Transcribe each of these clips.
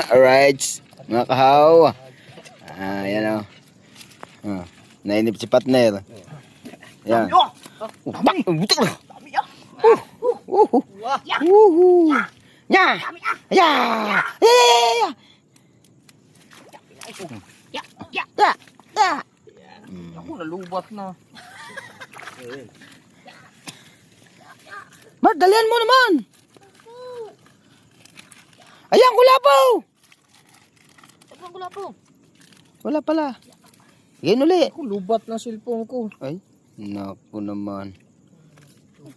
Alright, mga kahaw. Yan o. Nainip si partner. Yan. Pak! Butik na! Ya! Ya! Ya! Ako, nalubat na. Mark, dalihan mo naman! Ayan, kulapaw! Saan ko po? Wala pala. Ganyan uli. Ako, lubat na cellphone ko. Ay, naku naman.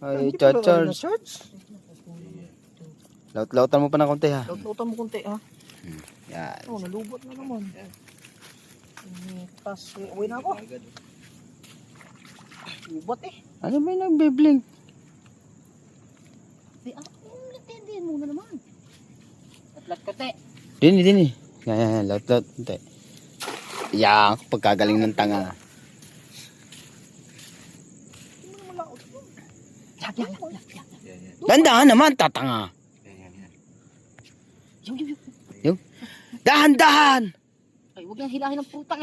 Ay, charge. Laut-lautan mo pa ng konti ha. Laut-lautan mo konti ha. Yan. Oh, nalubat na naman. Tapos, uwi na ako. Lubat eh. Ano ba yung nagbe-blink? Natindihan muna naman. Atlat ko te. Dini. Yan, laut-laut. Konti. Yan, pagkagaling ng tanga. Dandahan naman, tatanga. Yung. Dahan-dahan! Ay, huwag nang hilahin ng putang.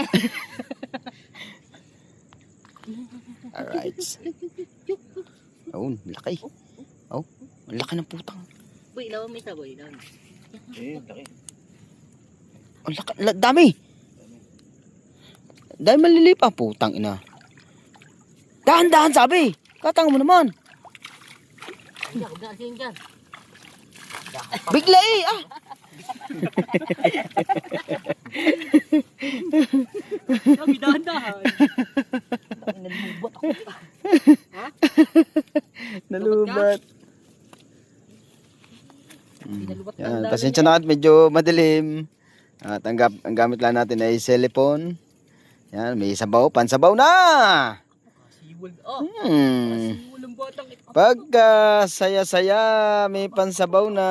Alright. Oh, laki. Oh, laki ng putang. Boy, ilaw mo isa, boy. Ilaw mo. Laki. Oh, laki. Dami. Dahil malilip ah, putang ina. Dahan-dahan sabi. Katanga mo naman. Hindi, huwag na asihin dyan. Bigla eh, ah. Sabi, dahan-dahan. Nalubat ako. Ha? Nalubat. Nalubat ka. Yan, pasensya na at medyo madilim. At ang gamit lang natin ay cellphone. Yan, may sabaw, pansabaw na. Siwal. Oh, siwal ang batang ito. Pagka saya-saya, may pansabaw na.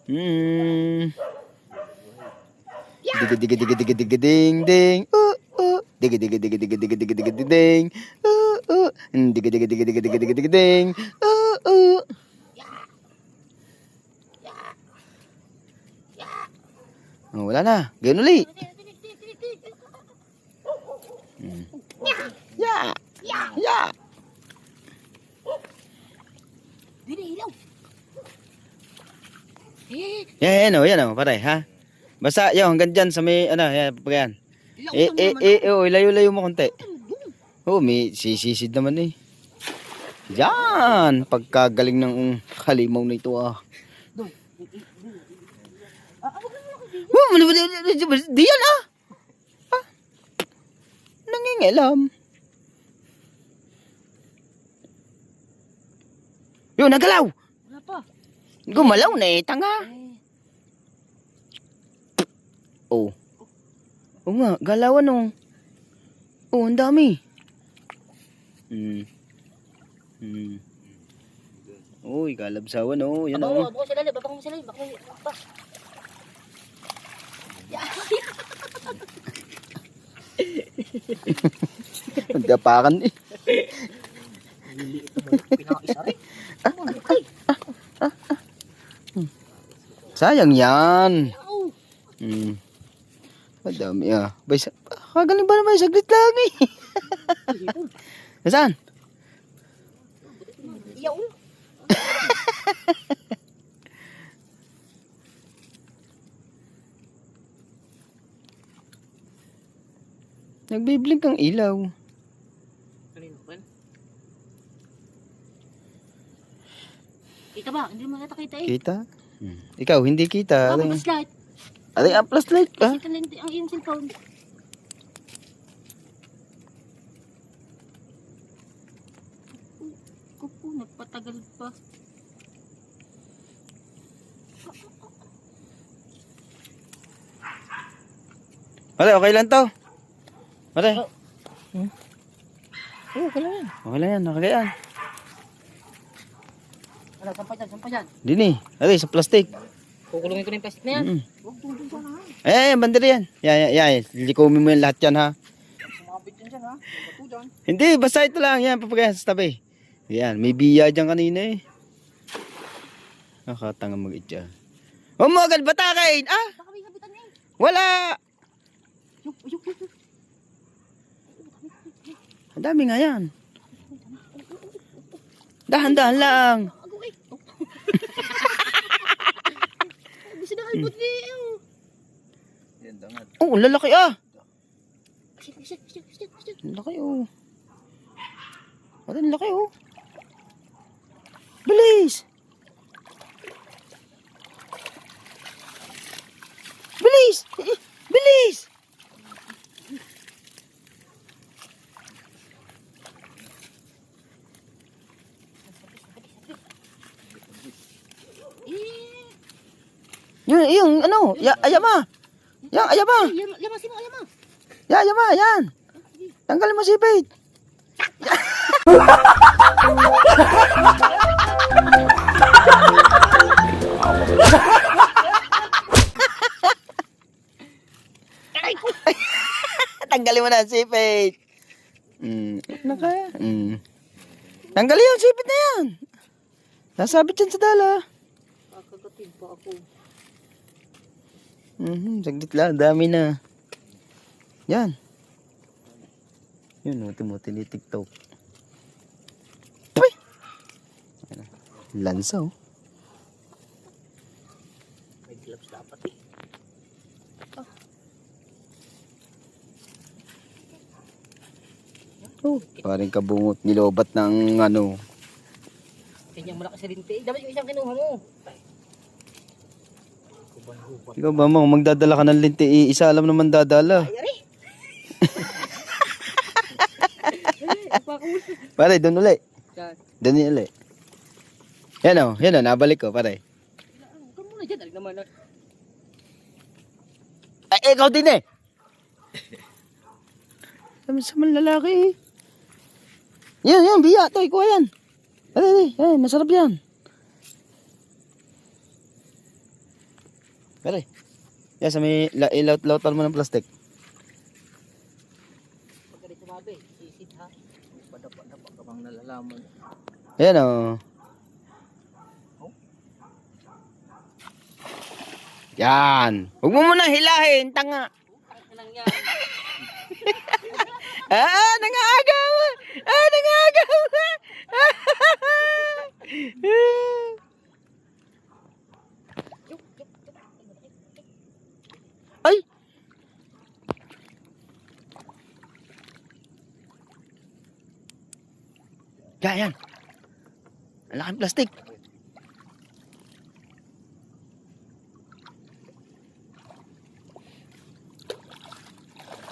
Ding ding. Ding ding. Ding. Oh, wala na. Ganun ulit. Ya. Dili, ilaw. Yan o, paray, ha? Basta, yun, hanggang dyan sa may, yan, pag yan. Ilayo-layo mo konti. May sisisid naman eh. Yan, pagkagaling ng halimaw na ito ah. Di yan ah. Nangingilam. Yun, nagalaw. Wala pa. Gumalaw na eh, tanga. Oh. Oo nga, galawan oh. Oh, ang dami. Uy, kalabsawan oh. Yan oh. Baka sila, baka mo sila. Baka mo. Ang dapakan eh. Pinakaisa rin. Sayang yan. Madami ah. Kagaling ba naman saglit lang eh. Nasaan? Iyaw. Nagbiblink ang ilaw. Kita ba? Hindi mo nakita eh. Kita? Ikaw, hindi kita. Ang flashlight. Ang flashlight ka? Kasi talente ang iyong cellphone. Kupo, nagpatagal pa. Mare, okay lang to. Mare. Okay lang yan. Okay lang yan, nakagayaan. Ano, sampa dyan. Dini, ari sa plastic. Kukulungin ko na yung plastic na yan. Huwag tundong ka na. Ay, bandera yan. Yan. Likumin mo yan lahat yan ha. Sumabit yan dyan ha. Bato dyan. Hindi, basta ito lang. Yan, papagayan sa tabi. Yan, may biya dyan kanina eh. Nakatanga mag-itya. Huwag mo agad batakin. Ah, Baka may kapitan niya eh. wala. Yuk, yuk, yuk, yuk. Ang dami nga yan. Dahan-dahan lang. Ako eh. Gusto na halbot niya. Yan dangat. Oh, lalaki ah. Shit. Laki oh. Parang laki oh. Bilis. Bilis. Bilis. Yung ano, ayama. Yang ayama. Lamasin mo, ayama. Ayama, yan. Tanggalin mo sipit. Tanggalin mo na ang sipit. Ano kaya? Tanggalin yung sipit na yan. Nasabit yan sa dala. Kakagatin pa ako. Saglit lang, dami na. Yan. Yun, muti-muti ni TikTok. Uy! Lansa oh. May gloves dapat eh. Oh, parang kabungot, nilobat ng ano. Kanyang malaki sa linte. Dapat yung isang kinuha mo. Ikaw ba mo, magdadala ka ng linti, isa alam naman dadala. Ay, ari. Pare, doon uli. Yan. Doon uli. Yan o, nabalik ko, pare. Huwag ka muna dyan. Alig naman na. Ay, ikaw din eh. Sama lalaki eh. Yan, biya, to, ikuha yan. Ay, masarap yan. Pare, yan sa may ilaut-lautan mo ng plastic. Pagkalit sa babi. Sisid ha. Padapa-dapa ka bang nalalaman. Ayan o. Yan. Huwag mo muna hilahin, tanga. Ang nang yan. Nangagaw. Nangagaw. Ay. Yan. Ang laking plastic.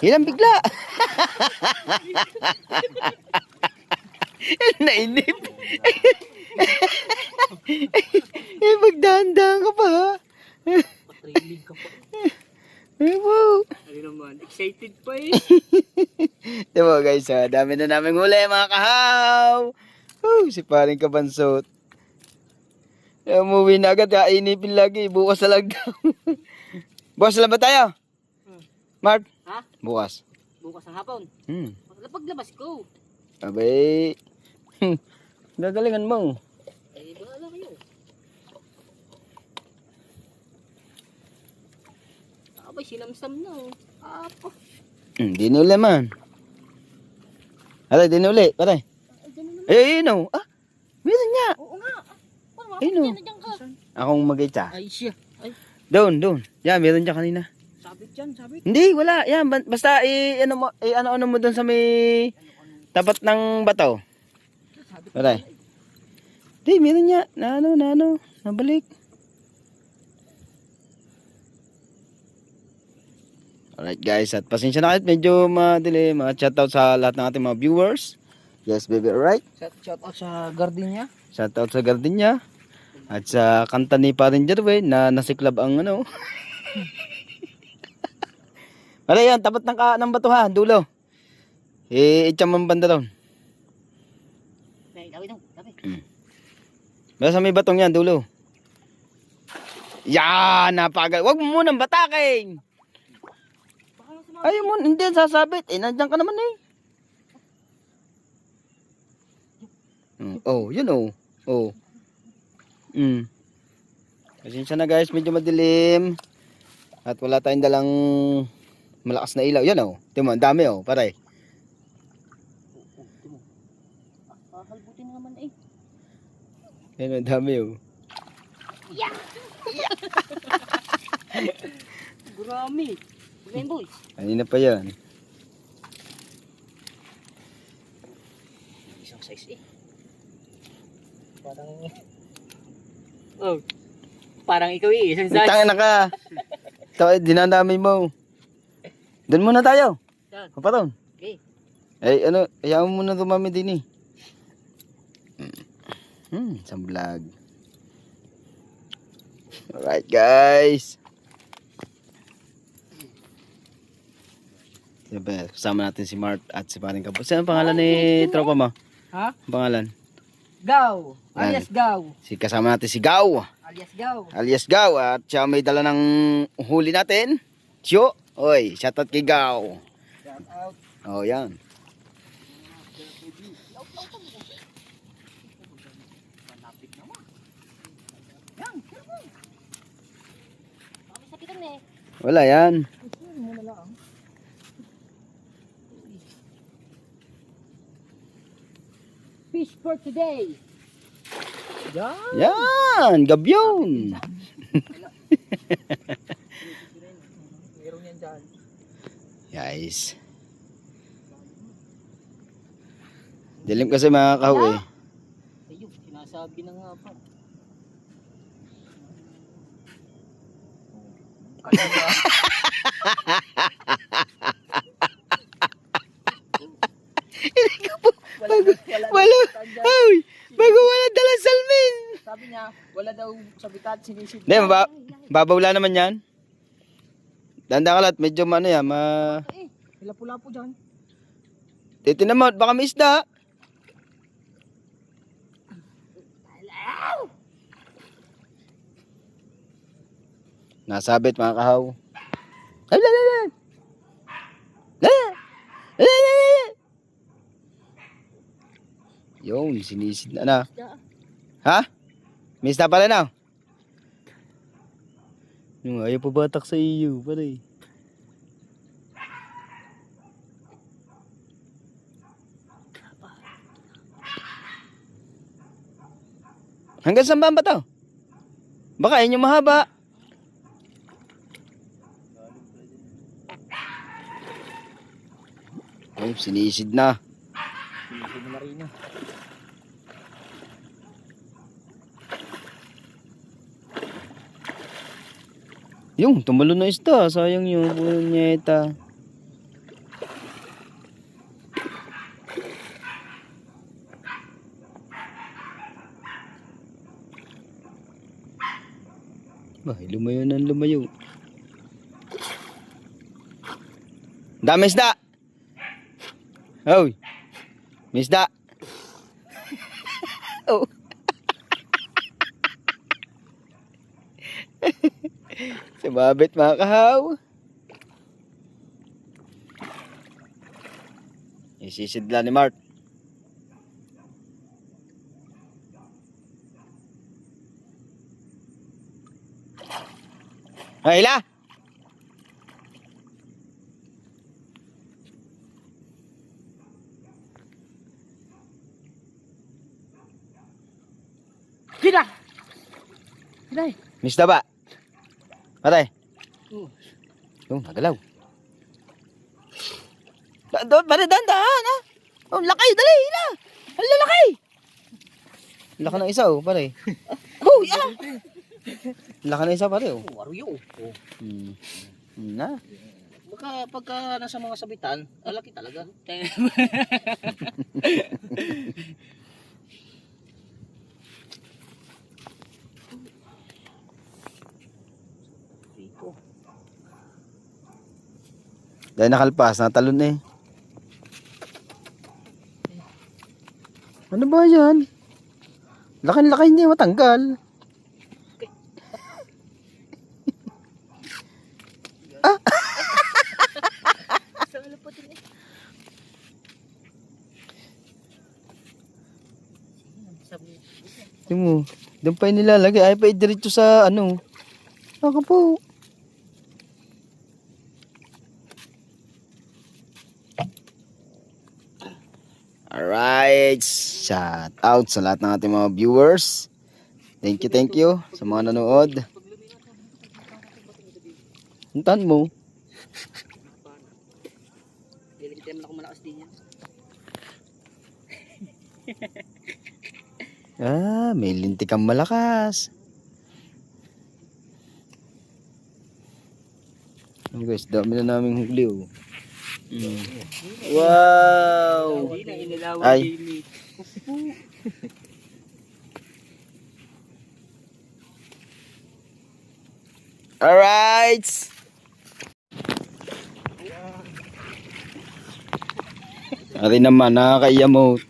Hilang bigla. Nainip. Magdahan-dahan ka pa ha. Patrilig ka pa. Wow. Ano naman? Excited pa eh. Diba guys, dami na namin huli mga kahaw. Si paring kabansot. Umuwi na agad, kainipin lagi. Bukas na lang daw. Bukas na lang ba tayo? Mark? Ha? Bukas. Bukas ng hapon. Paglabas ko. Abay. Gagalingan mo. Eh, bahala kayo. Abay, sinamsam na oh. Apa. Di na uli man. Aray, di na uli. Aray. Yun o. Meron niya. Oo nga. Ayun o. Nandiyan ka. Akong mag-itsa. Ay, siya. Ay, Doon. Yan, meron dyan kanina. sabit dyan, sabit. Hindi, wala. Yan, basta ano mo doon sa may tapat ng bato. Sabit. Aray. Hindi, meron niya. Nabalik. Alright guys, at pasensya na kahit medyo madilim. Shoutout sa lahat ng ating mga viewers. Yes baby, alright. Shout out sa gardenia. Shoutout sa Gardenia. At sa kanta ni Parin Jerwin na nasiklab ang ano. Alay yan, tapat ng batuhan, dulo. Itcham ang banda doon. Dawi. Basta may batong yan, dulo. Yan, napagal. Huwag mo munang batakin. Ayaw mo, hindi yan sasabit. Nandiyan ka naman eh. Yun oh. Pasensya na guys, medyo madilim. At wala tayong dalang malakas na ilaw. Yan oh. Tingnan mo, ang dami oh, pare. Kakalbutin na naman eh. Yan, ang dami oh. Gurami. Game boy. Kanina pa yan. Isang size eh. Parang... Oh. Parang ikaw eh. Isang size. Tangin na ka. Ito, dinadami mo. Doon muna tayo. Saan? Papaton. Okay. Eh, ano, ayaw mo muna dumami din eh. Isang vlog. Alright guys. Siyempre, kasama natin si Mart at si Paring Kapos. Saan ang pangalan ni tropa mo? Ha? Ang pangalan? Gaw. Yan. Alias Gaw. Kasama natin si Gaw. Alias Gaw. Alias Gaw. At siya may dala ng huli natin. Syo. Oy, shoutout kay Gaw. Shout out. Oh, yan. Malapit naman. Yan. Kami sakitan eh. Wala yan. Muna lang. Fish for today. Yan. Yan, gabyon. Meron yan dyan. Guys. Dilim kasi mga kaho eh. Ayun, sinasabi na nga pa. Wala. Ay, bago wala dalang salmin. Sabi niya, wala daw sabitat, sinisid. Hindi, babawla naman yan. Danda ka lahat, medyo ano yan, Lapu-lapu dyan. Titinan mo, baka may isda. Nasabit mga kahaw. Ay, la, la, la. La, la, la, la. Yung, sinisid na na. Ha? May isda pala na. Yung ayaw pabatak sa iyo, pare. Hanggang saan ba to? Baka yun yung mahaba. Ay, sinisid na. Sinisid na marino. Yung, tumalon na isda. Sayang yung punyeta. Ay, lumayo na lumayo. Dami isda. Hoy. May isda. Oh. Sumabit mga kahaw. Isisidla ni Mart. Ay, hila! Kira! Kiray! Mista ba? Patay. Oo. Yung, nagalaw. Pare, dandahan, ha? Oh, lakay, dali, hila! Ang lalaki! Laka ng isa, oh, pare. Oh, yeah! Laka ng isa, pare, oh. Oh, aruyo. Oh. Na. Baka pagka nasa mga sabitan, alaki talaga. Rico. Dahil nakalpas, natalon eh. Ano ba yan? Laki-laki hindi matanggal. Tingnan mo. Doon pa yung nilalagay. Ay pa diretso sa ano. Ako po. Alright. Shout out sa lahat ng ating mga viewers. Thank you sa mga nanood. Hintahan mo. Hindi naman ako malakas din yan. May lintik kang malakas. Guys, dami na naming huli oh. Wow! Hindi na inilawang Ay. daily. Alright! Ari naman, nakaka-emote.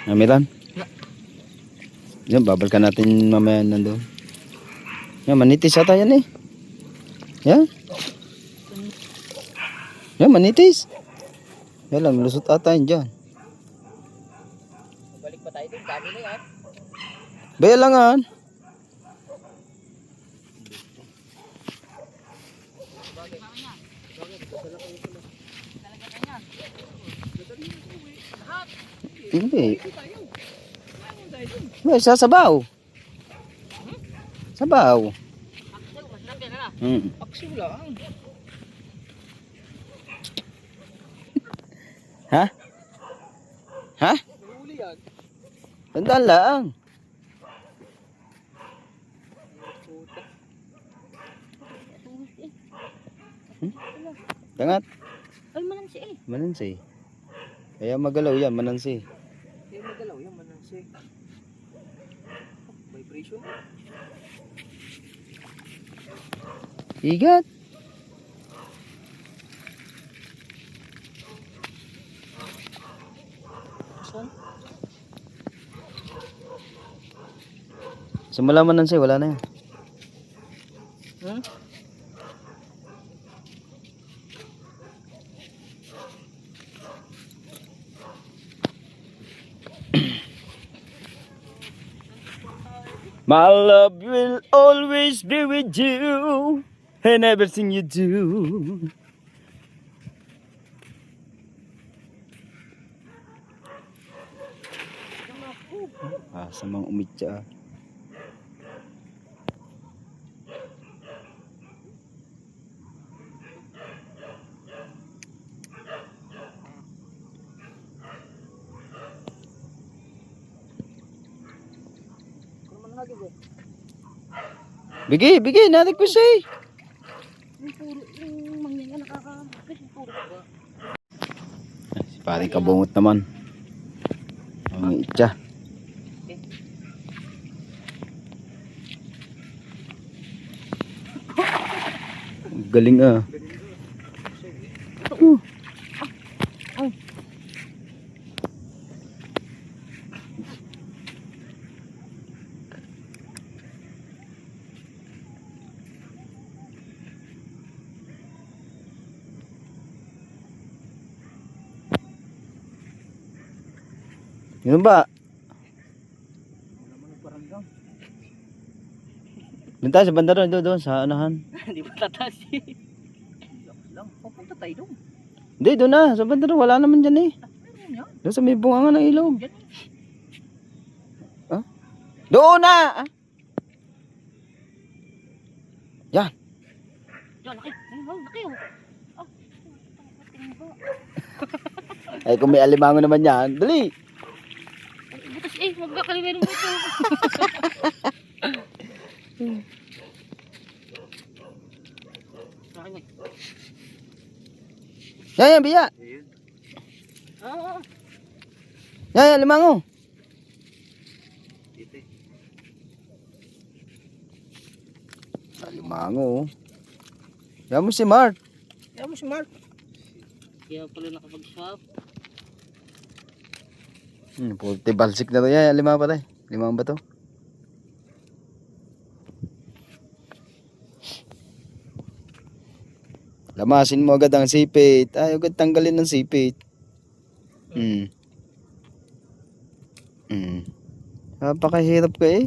Amiran? Yan, babalikan natin mamaya nandun. Yan, manitis ata yan eh. Yan. Yan, manitis. Yan lang, lusot ata yun dyan. Balik pa tayo doon. Dami na yan. Baya langan. Hindi. May sasabaw. Sabaw. Aksyo lang. Ha? Ha? Huli yan. Tandaan lang. Tangat. Ay, manansi eh. Manansi. Kaya magalaw yan, manansi. Kaya magalaw yan, manansi. Vibration. Igat. Saan? Simula manansi, wala na yan. Hmm? My love will always be with you and everything you do. Samang umitya. Bigay, natin ko siya eh. Yung puro, yung mangyan nga nakakapit. Yung puro. Si paring kabungot naman. Ang itya. Galing ah. Yun ba? Doon tayo sa banda doon, sa anahan. Hindi pa tataas eh. Lang, papunta tayo doon. Hindi, doon na, sa banda doon, wala naman dyan eh. Doon sa may bunga ng ilog. Ah? Doon na! Ah? Yan. Diyan, laki. Ay, laki oh. Ah, tingin ba? Ay, kung may alimango naman yan, dali. Butas eh, magkakalimutan mo ito. Yan, biya. Oo. Yan, alimango. Alimango. Yan mo si Mark. Yan mo si Mark. Kaya pala nakapag-swap. Puti balsik na to. Yan, lima pa tayo. Lima ba to? Lamasin mo agad ang sipit. Ay, agad tanggalin ng sipit. Napakahirap ka eh.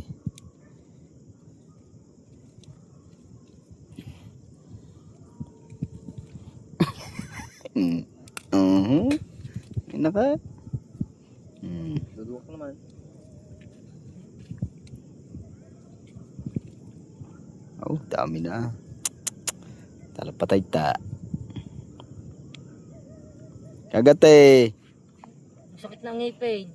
Naka. Duduk naman. Oh, dami na. Talapatay ta. Kagat eh. Sakit ng ngipin.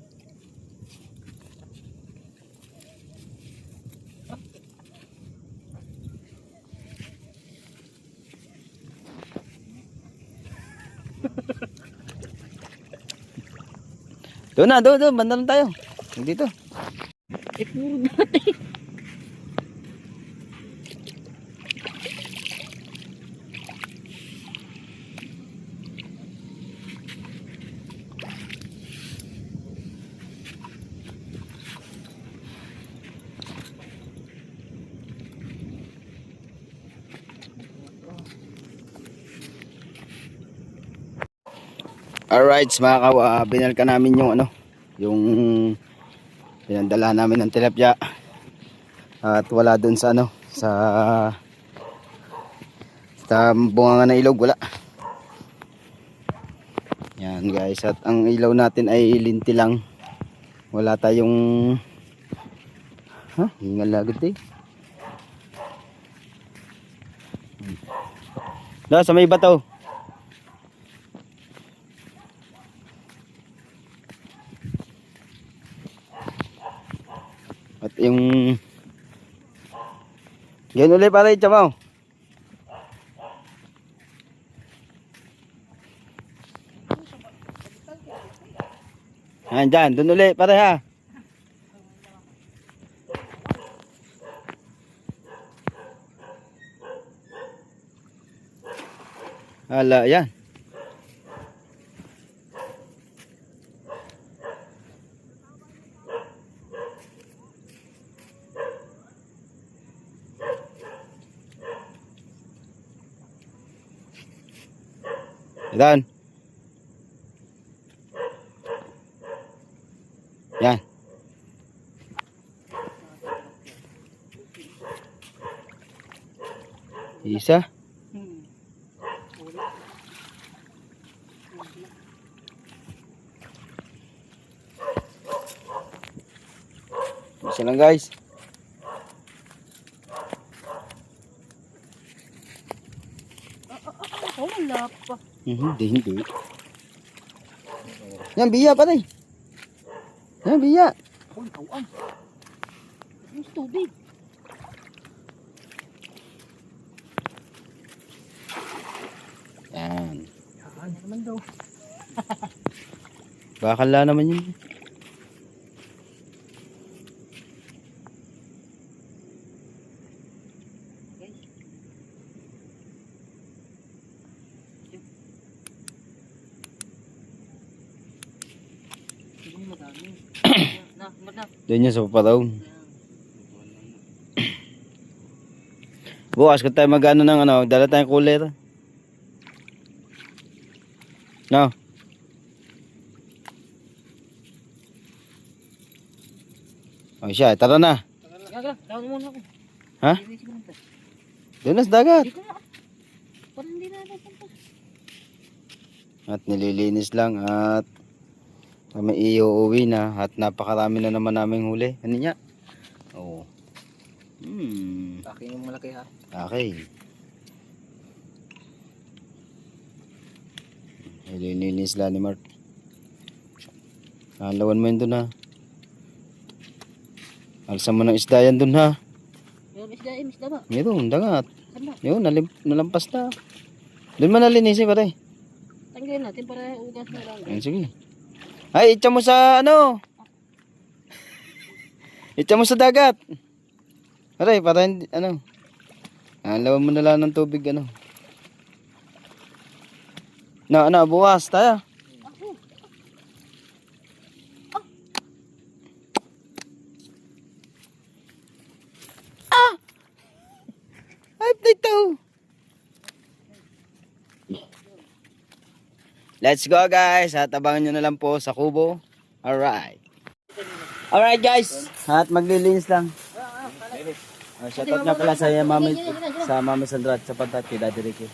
Doon na, doon. Banda lang tayo. Dito. Puro dati. Alright, mga kawa, binalka namin yung yung pinandala namin ng tilapia. At wala dun sa sa bunganga na ilog, wala. Yan guys, at ang ilaw natin ay linti lang. Wala tayong hingal agad eh. Da, sa may bato. At yung yan ulit para itsamaw. Yan dyan, dun ulit para ha. Hala, yan. Yan. Yan. Isa. Isa lang guys. Wala pa. Hindi. Yan, biya pa rin. Yan, biya. Uy, tawang. Yung tubig. Yan. Yan naman daw. Bakala naman yun. Doon yun sa paparaw. Bukas kung tayo mag-ano ng dala tayong cooler. No? O siya, tara na. Tawag muna ako. Ha? Doon na sa dagat. Hindi ko na. Parang hindi na napunta. At nililinis lang at kami iuwi na at napakarami na naman naming huli. Ano niya? Oo. Akin yung malaki ha. Okay. Nililinis lang ni Mark. Lawan mo yun dun ha. Alsan mo ng isda yan dun ha. Yung isda ba? Meron, dagat. Saan ba? Yun, nalampas na. Doon mo nalinisin pare. Tanggalin natin para ugas na lang. Ayun, sige. Ay, itcha mo sa itcha mo sa dagat. Pare, para hindi, lawan mo na lang ng tubig, bukas tayo. Let's go guys. At abangan nyo na lang po sa kubo. Alright. Alright guys. At maglilinis lang. Shoutout nga pala sa Mami Sandra at sa Pantat kay Daddy Ricky.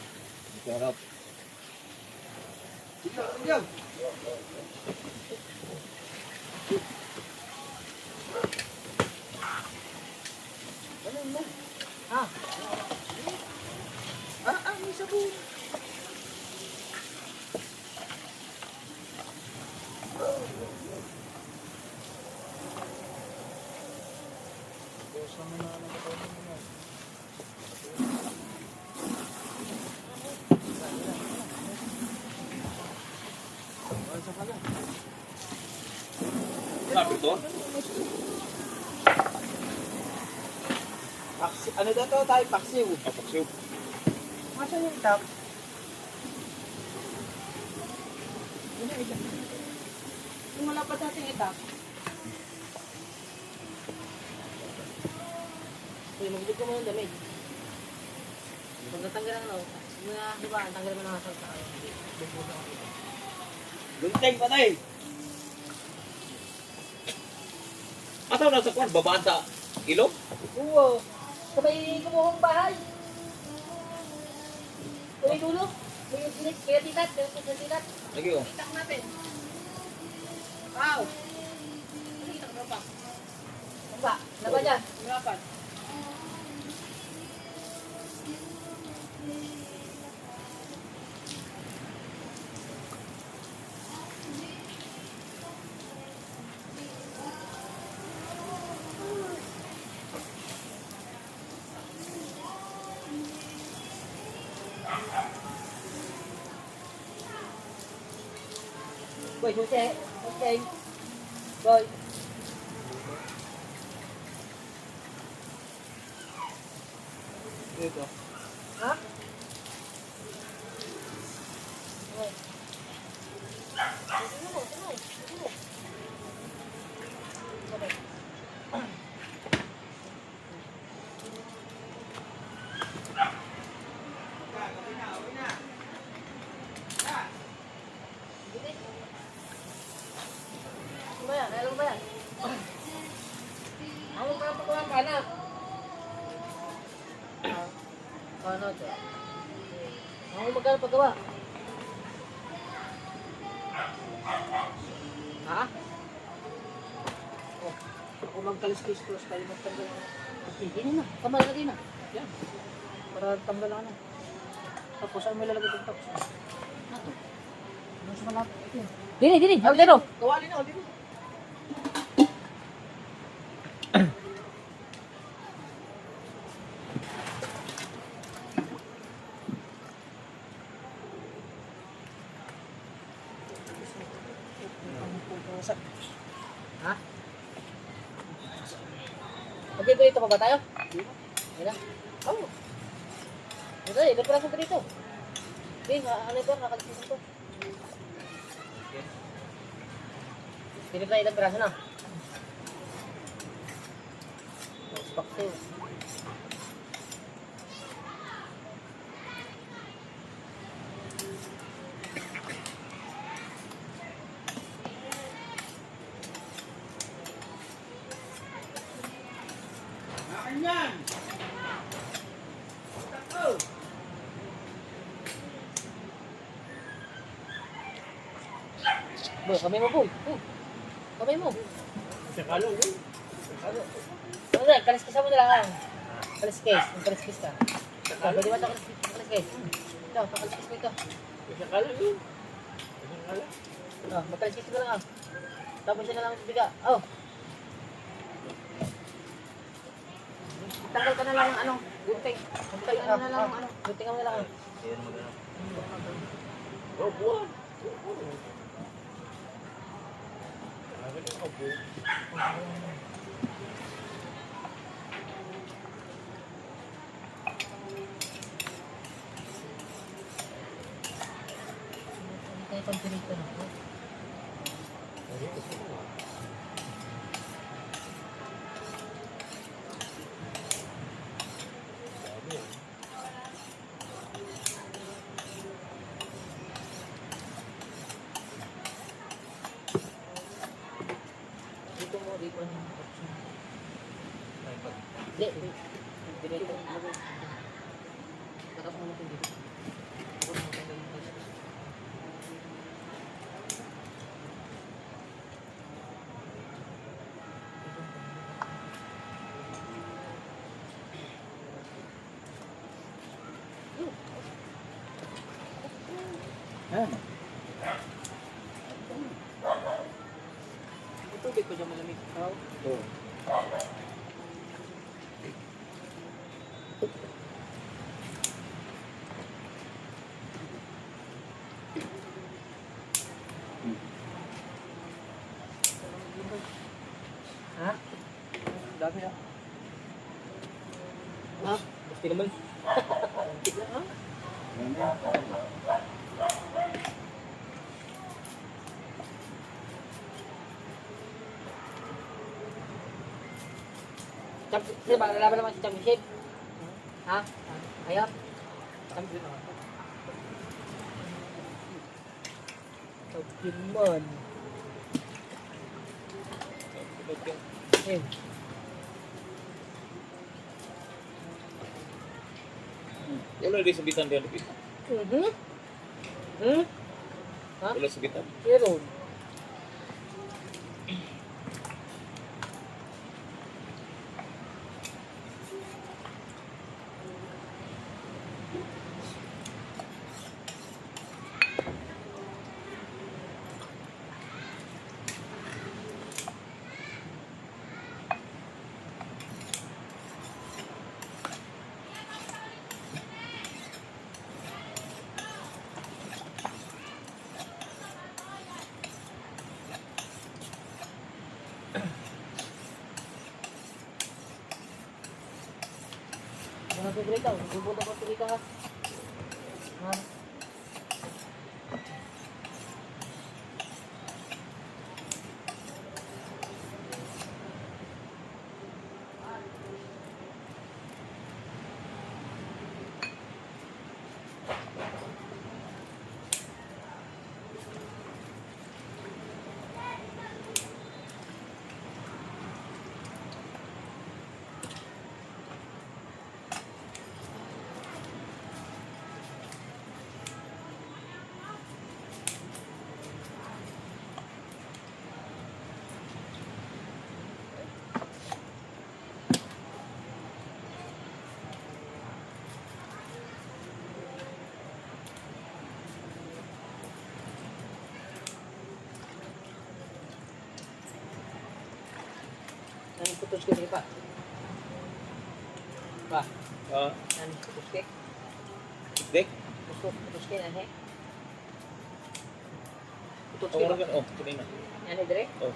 Ano daw to tayo? Paksiw. Paksiw. Masan yung tap? Kung wala pa dating itap. Uy, magbigay ko mo ng damit. Pag natanggal ang ano, mga diba, tanggal mo na sa Gunteng pa tayo. Asaw na sa kwan, babaan sa ilog? Oo. Sabay kumuhang bahay. Sabay dulo. Kaya titat. Kaya titat. Lagi oh. Titak natin. Wow. Ano kita ka pa? Ba, laba dyan. Lapan. Boy, susi. Okay. Boy. Dito. Ha? Boy. Alam ba yan? Ako para pagkawan ka na. Ano ito? Ako magkano pagkawa? Ha? Oh, ako magkalis-kis-cross kayo magtanggal na. Hindi na. Kamal lagi na. Yan. Para tanggal na na. Tapos saan mo ilalagay itong tapos? Ano? Ano sa malapit? Dini. Dito. Kawali na. Dito. Ha? Dito pa ba tayo? Hindi na. Oo. Dito, ilan pala sa dito? Hindi, ano ito? Nakalimutan ko. Dito na ilang piraso na. Bakso. Yan. Boy, kamay mo, boy. Kamay mo. Sa kalong. Ano na, kaliskis mo na lang. Kaliskis. Kaliskis ka. Pwede ba ito kaliskis? Ito, kaliskis mo ito. Sa kalong yun. Magkaliskis ka lang. Tapos yun na lang biga. Oh. Tanggal ka na lang ng ano, gunting. Tanggal ka na lang ng ano, gunting mo na lang. Oh, buwan. Tayo pagpirito na. Hindi. Dito. Tapos mo natin dito. Tapos mo natin dito. Yan. Yung tubig ko dyan malamig. Oh. Ha? Dami ah. Ha? Gusto naman. Tignan ha? Sino ba? Lalaban naman sa championship? Ha? Ayaw? Champion ako. Champion man. Eh. Wala di sabitan dia lebih. Ha? Wala sabitan. Meron. Mga tutuloy ka, bubot ako tuloy ka ha. Ha? Anong putos ko din pa? Pa? Ah, Anong putos ko? dek. Putos ko yan eh. Putos Oh, ko. kan. Oh, kanina. Yan eh dire? Oh.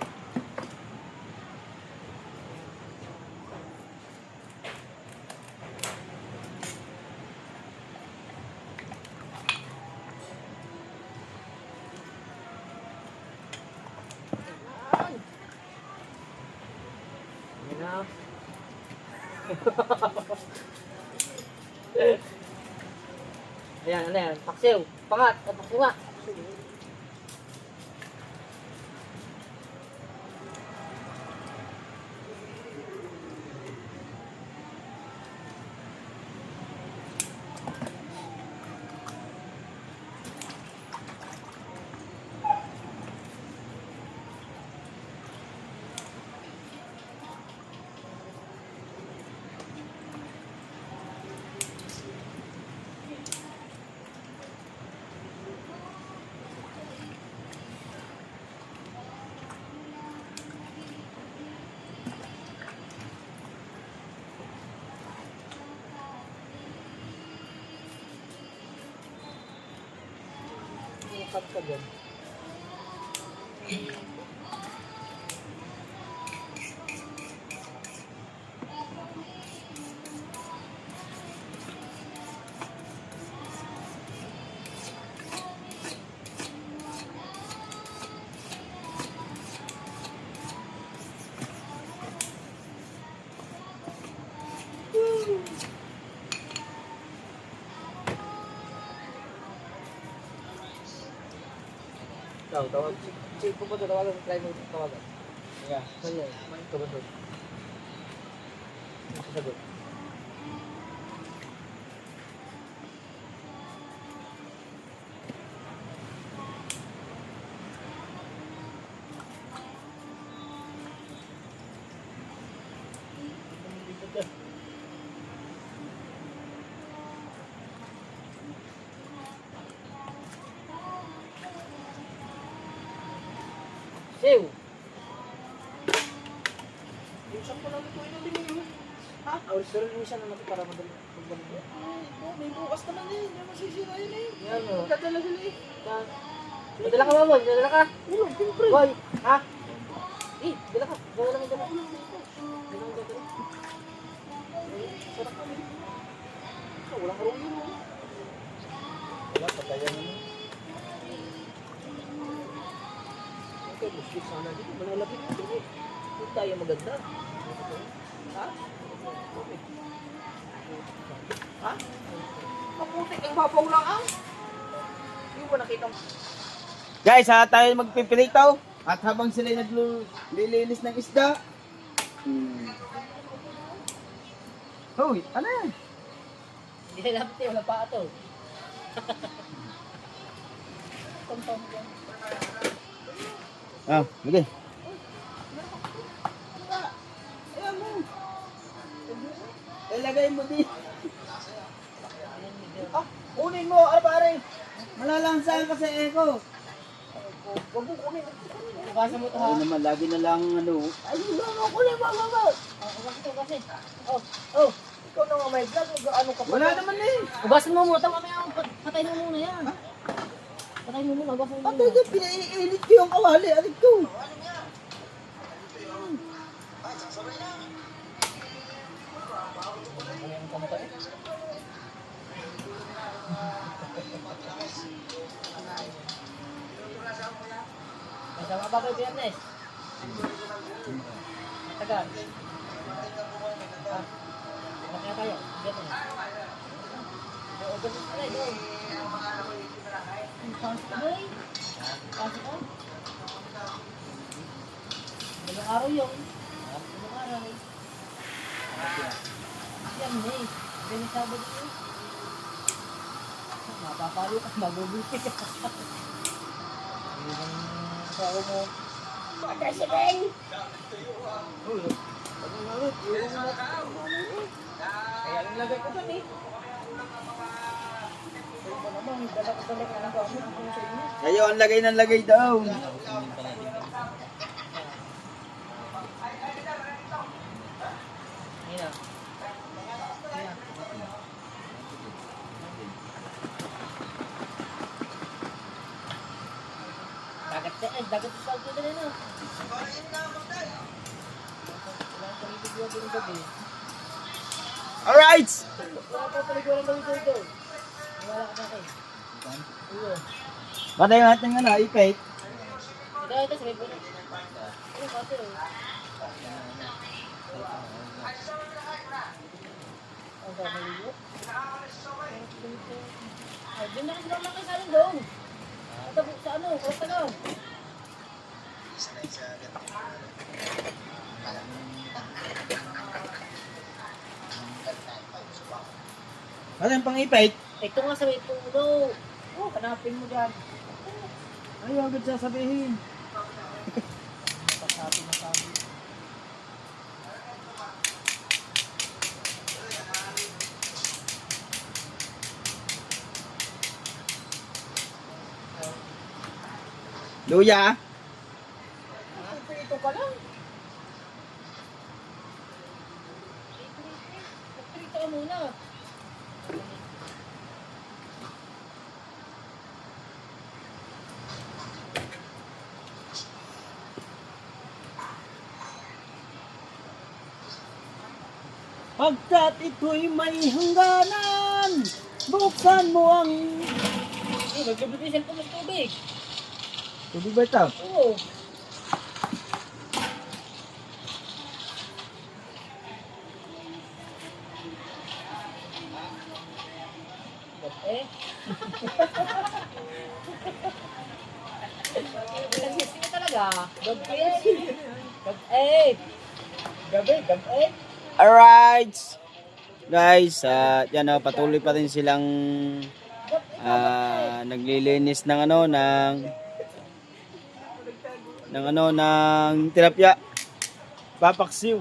Yan na. Ayan, ano yan? Paksiw. Pangat. Paksiw nga. Kapag yan. Tawag. Si pupunta tawagan. Try mo tawagan. Yeah. Wala. Kabatot. Sasagot. Ew. Isang ko lang ito din yun. Ha? Pero isa naman ito para madali. May bukas naman eh. Hindi masisira yun eh. Yan o. Dadala sila eh. Madala ka ba, boy? Madala ka? Ulo, siyempre. Boy, ha? Eh, dala ka. Dala lang yung dala. Sarap kami. Walang harong yun. Wala, patayan naman. Okay, musik sana dito. Malalapit dito eh. Hindi tayo maganda. Ha? Okay. Ha? Maputik ang babaw lang ang. Hindi mo nakita mo. Guys, tayo magpipiritaw. At habang sila naglilinis ng isda. Hoy, ano yan? Hindi na lapit eh, wala pa ito. Ah, sige. Ayan mo. Ilagay mo din. Kunin mo, ano pare? Malalansahan kasi eko. Huwag mo kunin. Basa mo ito ha. Ay naman, lagi na lang ano. Ay, kunin mo. Kasi. Oh, oh. Ikaw na nga may vlog. Ano ka pa? Wala naman eh. Ugasan mo muna. Mamaya, patayin mo muna yan. Patayin mo muna, ugasan mo Patay muna. ka, pinaiinit ko yung kawali. Alit ko. Masama ba kayo Biyernes? Tagal. Makaya tayo, Biyernes. Ugasan mo na doon. Boy. Pasok ka? Ilang araw yun. Ilang araw. Yan eh. Ganyan Sabado yun. Mapapalo ka, magugulit ka. Ilang tao mo. Patay si Beng. Kaya nilagay ko dun eh. Kayo ang lagay ng lagay daw. Ayun na. Dagat sa salto din na. Wala kang paliguan din gabi. Alright! Wala kang paliguan ng gabi dito. Wala ka na kayo. Uyo. Patay natin ano, ipit. Ito, sabi po na. Ano kasi oh. Ang gagawin ay, doon na kasi lang kayo sa akin doon. Sa ano, kung ano. Ano yung pang ipit? Ito nga sa may puno. Oh, hanapin mo dyan. Ay, agad sasabihin. Pasabi na sabi. Luya. Ito ka lang. Magprito ka muna. Pagkat ito'y may hangganan, buksan mo ang... Eh, magkabit yung cellphone ng tubig. Tubig ba ito? Oo. Eh? Nagsising ka talaga. Gabi. Gabi. Alright! Guys, yan patuloy pa rin silang naglilinis ng ng tilapia. Papaksiw.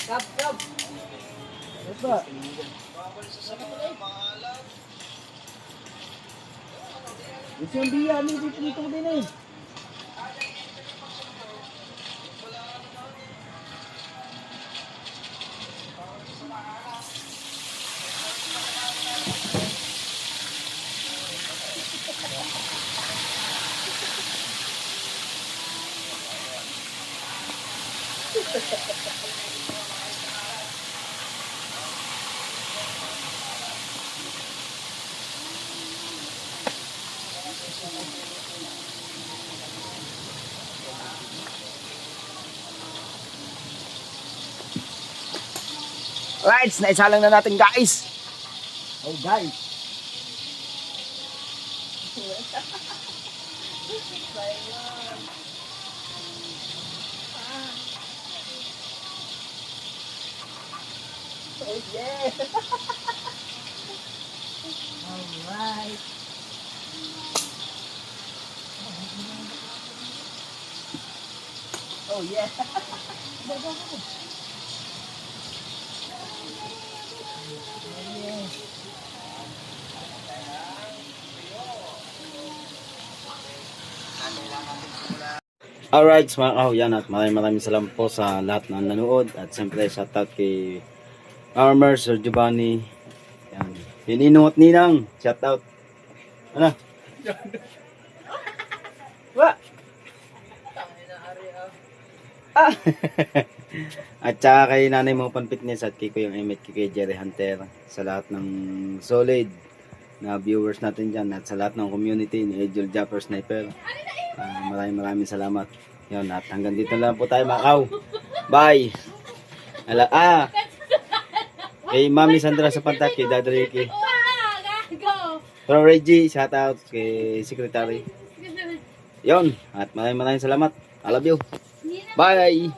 Kap, kap. Ano ba? Gusto yung biya, dito din eh. Right, naisalang na natin guys. Oh guys. Oh, yeah. Alright. Oh, yeah. Alright, mga kahuyan, at maraming salamat po sa lahat ng nanood. At siyempre, shoutout kay Armor, Sir Giovanni. Yan. Pininungot ninang. Shoutout. Ano? Wa? Ah! At saka kay Nanay Mo Pan Fitness at kay Kuya Emmett, kay Jerry Hunter. Sa lahat ng solid na viewers natin dyan. At sa lahat ng community ni Edgel Japper Sniper. Maraming salamat. Yun, at hanggang dito lang po tayo, Macau. Bye. Kay Mami Sandra sa Pantaki, Dad Ricky. Pro Reggie, shout out kay Secretary. Yun, at maraming salamat. I love you. Bye.